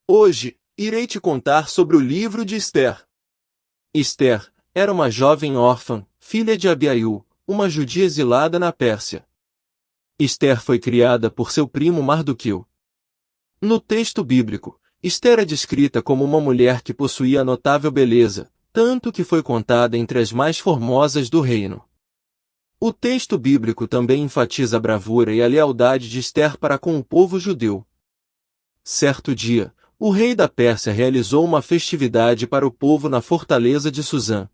Hoje, irei te contar sobre o livro de Esther. Esther era uma jovem órfã, filha de Abiail, uma judia exilada na Pérsia. Esther foi criada por seu primo Mardoqueu. No texto bíblico, Esther é descrita como uma mulher que possuía notável beleza, tanto que foi contada entre as mais formosas do reino. O texto bíblico também enfatiza a bravura e a lealdade de Esther para com o povo judeu. Certo dia, o rei da Pérsia realizou uma festividade para o povo na fortaleza de Suzã.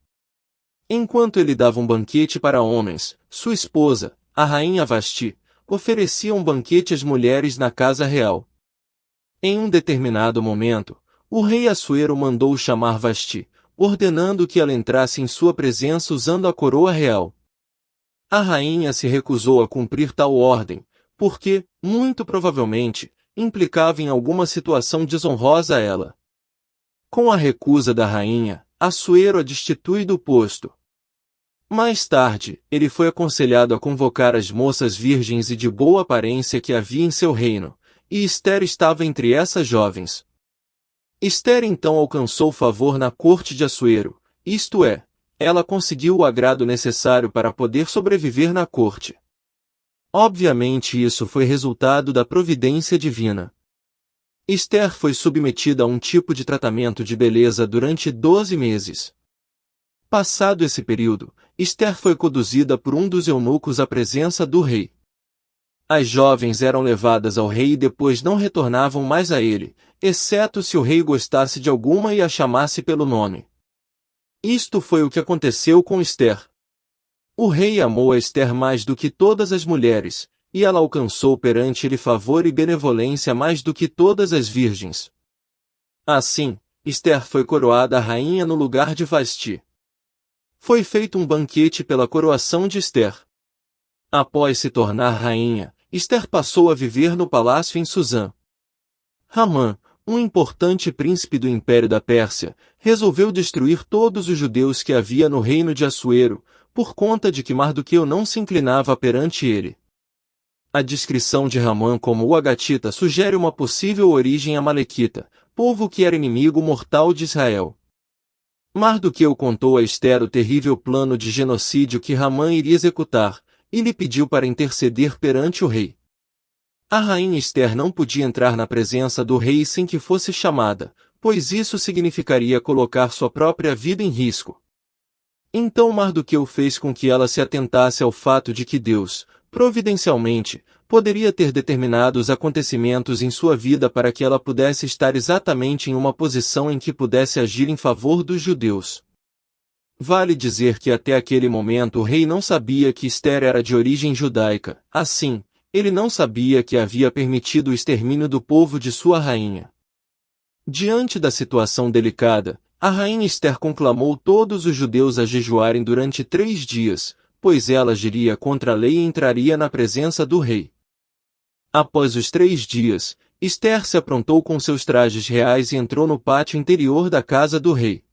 Enquanto ele dava um banquete para homens, sua esposa, a rainha Vasti, oferecia um banquete às mulheres na casa real. Em um determinado momento, o rei Assuero mandou chamar Vasti, ordenando que ela entrasse em sua presença usando a coroa real. A rainha se recusou a cumprir tal ordem, porque, muito provavelmente, implicava em alguma situação desonrosa a ela. Com a recusa da rainha, Assuero a destitui do posto. Mais tarde, ele foi aconselhado a convocar as moças virgens e de boa aparência que havia em seu reino, e Esther estava entre essas jovens. Esther então alcançou favor na corte de Assuero, isto é, ela conseguiu o agrado necessário para poder sobreviver na corte. Obviamente isso foi resultado da providência divina. Esther foi submetida a um tipo de tratamento de beleza durante 12 meses. Passado esse período, Esther foi conduzida por um dos eunucos à presença do rei. As jovens eram levadas ao rei e depois não retornavam mais a ele, exceto se o rei gostasse de alguma e a chamasse pelo nome. Isto foi o que aconteceu com Esther. O rei amou a Esther mais do que todas as mulheres, e ela alcançou perante ele favor e benevolência mais do que todas as virgens. Assim, Esther foi coroada rainha no lugar de Vasti. Foi feito um banquete pela coroação de Esther. Após se tornar rainha, Esther passou a viver no palácio em Suzã. Ramã, um importante príncipe do Império da Pérsia, resolveu destruir todos os judeus que havia no reino de Assuero, por conta de que Mardoqueu não se inclinava perante ele. A descrição de Ramã como o Agatita sugere uma possível origem amalequita, povo que era inimigo mortal de Israel. Mardoqueu contou a Esther o terrível plano de genocídio que Ramã iria executar, e lhe pediu para interceder perante o rei. A rainha Esther não podia entrar na presença do rei sem que fosse chamada, pois isso significaria colocar sua própria vida em risco. Então Mardoqueu fez com que ela se atentasse ao fato de que Deus, providencialmente, poderia ter determinado os acontecimentos em sua vida para que ela pudesse estar exatamente em uma posição em que pudesse agir em favor dos judeus. Vale dizer que até aquele momento o rei não sabia que Esther era de origem judaica, assim, ele não sabia que havia permitido o extermínio do povo de sua rainha. Diante da situação delicada, a rainha Esther conclamou todos os judeus a jejuarem durante 3 dias, pois ela agiria contra a lei e entraria na presença do rei. Após os 3 dias, Esther se aprontou com seus trajes reais e entrou no pátio interior da casa do rei.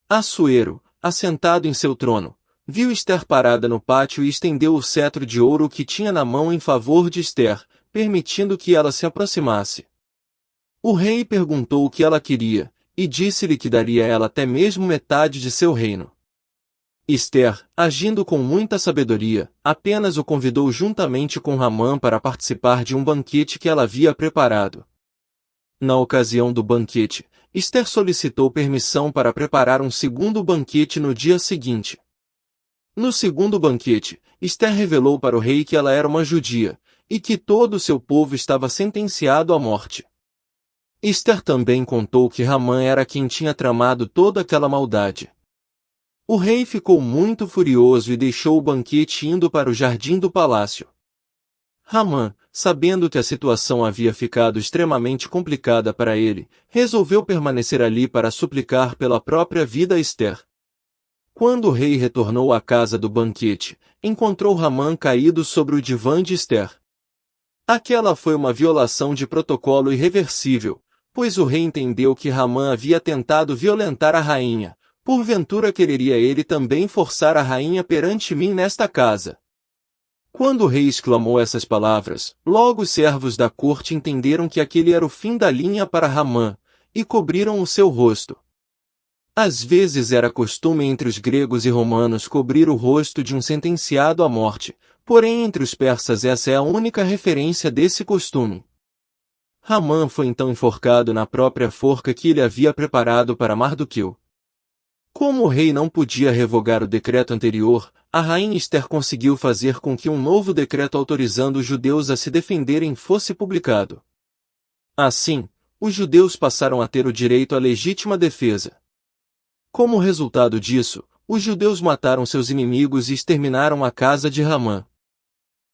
Assuero, assentado em seu trono, viu Esther parada no pátio e estendeu o cetro de ouro que tinha na mão em favor de Esther, permitindo que ela se aproximasse. O rei perguntou o que ela queria, e disse-lhe que daria a ela até mesmo metade de seu reino. Esther, agindo com muita sabedoria, apenas o convidou juntamente com Ramã para participar de um banquete que ela havia preparado. Na ocasião do banquete, Esther solicitou permissão para preparar um segundo banquete no dia seguinte. No segundo banquete, Esther revelou para o rei que ela era uma judia, e que todo o seu povo estava sentenciado à morte. Esther também contou que Ramã era quem tinha tramado toda aquela maldade. O rei ficou muito furioso e deixou o banquete indo para o jardim do palácio. Ramã, sabendo que a situação havia ficado extremamente complicada para ele, resolveu permanecer ali para suplicar pela própria vida a Esther. Quando o rei retornou à casa do banquete, encontrou Ramã caído sobre o divã de Esther. Aquela foi uma violação de protocolo irreversível, pois o rei entendeu que Ramã havia tentado violentar a rainha. Porventura quereria ele também forçar a rainha perante mim nesta casa. Quando o rei exclamou essas palavras, logo os servos da corte entenderam que aquele era o fim da linha para Ramã, e cobriram o seu rosto. Às vezes era costume entre os gregos e romanos cobrir o rosto de um sentenciado à morte, porém entre os persas essa é a única referência desse costume. Ramã foi então enforcado na própria forca que ele havia preparado para Mardoqueu. Como o rei não podia revogar o decreto anterior, a rainha Ester conseguiu fazer com que um novo decreto autorizando os judeus a se defenderem fosse publicado. Assim, os judeus passaram a ter o direito à legítima defesa. Como resultado disso, os judeus mataram seus inimigos e exterminaram a casa de Ramã.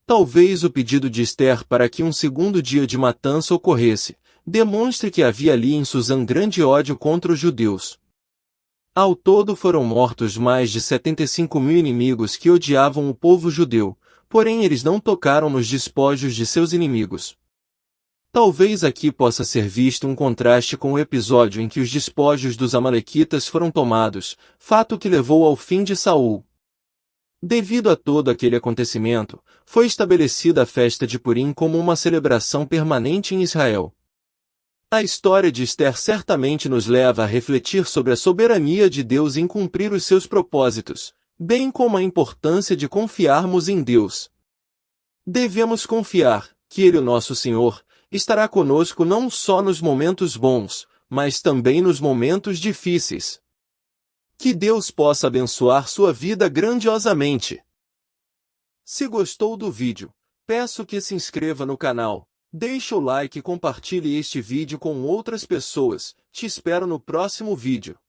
Talvez o pedido de Ester para que um segundo dia de matança ocorresse, demonstre que havia ali em Susã grande ódio contra os judeus. Ao todo foram mortos mais de 75.000 inimigos que odiavam o povo judeu, porém eles não tocaram nos despojos de seus inimigos. Talvez aqui possa ser visto um contraste com o episódio em que os despojos dos amalequitas foram tomados, fato que levou ao fim de Saul. Devido a todo aquele acontecimento, foi estabelecida a festa de Purim como uma celebração permanente em Israel. A história de Ester certamente nos leva a refletir sobre a soberania de Deus em cumprir os seus propósitos, bem como a importância de confiarmos em Deus. Devemos confiar que Ele, o nosso Senhor, estará conosco não só nos momentos bons, mas também nos momentos difíceis. Que Deus possa abençoar sua vida grandiosamente. Se gostou do vídeo, peço que se inscreva no canal. Deixe o like e compartilhe este vídeo com outras pessoas. Te espero no próximo vídeo.